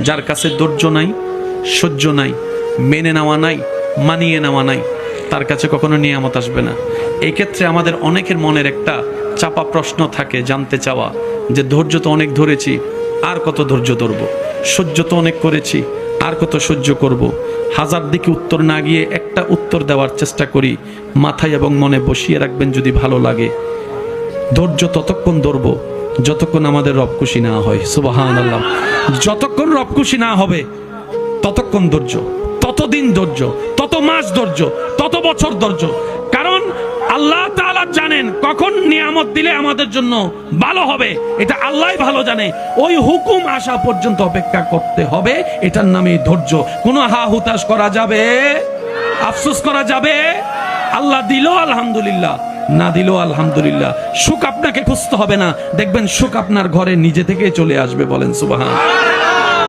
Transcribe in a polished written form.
যার কাছে ধৈর্য নাই, সহ্য নাই, মেনে নেওয়া নাই, মানিয়ে নেওয়া নাই, তার কাছে কখনো নিয়ামত আসবে না। এই ক্ষেত্রে আমাদের অনেকের মনের একটা চাপা প্রশ্ন থাকে, জানতে চাওয়া যে ধৈর্য তো অনেক ধরেছি, আর কত ধৈর্য ধরবো, সহ্য তো অনেক করেছি, আর কত সহ্য করব। হাজার দিকে উত্তর না গিয়ে একটা উত্তর দেওয়ার চেষ্টা করি, মাথায় এবং মনে বসিয়ে রাখবেন যদি ভালো লাগে। ধৈর্য ততক্ষণ ধরবো যতক্ষণ আমাদের রব খুশি না হয়। সুবহানাল্লাহ। যতক্ষণ রব খুশি না হবে ততক্ষণ ধৈর্য, ততদিন ধৈর্য, তত মাস ধৈর্য, তত বছর ধৈর্য। কারণ আল্লাহ তাআলা জানেন কখন নিয়ামত দিলে আমাদের জন্য ভালো হবে, এটা আল্লাহই ভালো জানে। ওই হুকুম আসা পর্যন্ত অপেক্ষা করতে হবে, এটার নামই ধৈর্য। কোনো হা হুতাশ করা যাবে, আফসোস করা যাবে? আল্লাহ দিল আলহামদুলিল্লাহ, না দিল আলহামদুলিল্লাহ। সুখ আপনাকে খুঁজতে হবে না, দেখবেন সুখ আপনার ঘরে নিজে থেকেই চলে আসবে। বলেন সুবহান।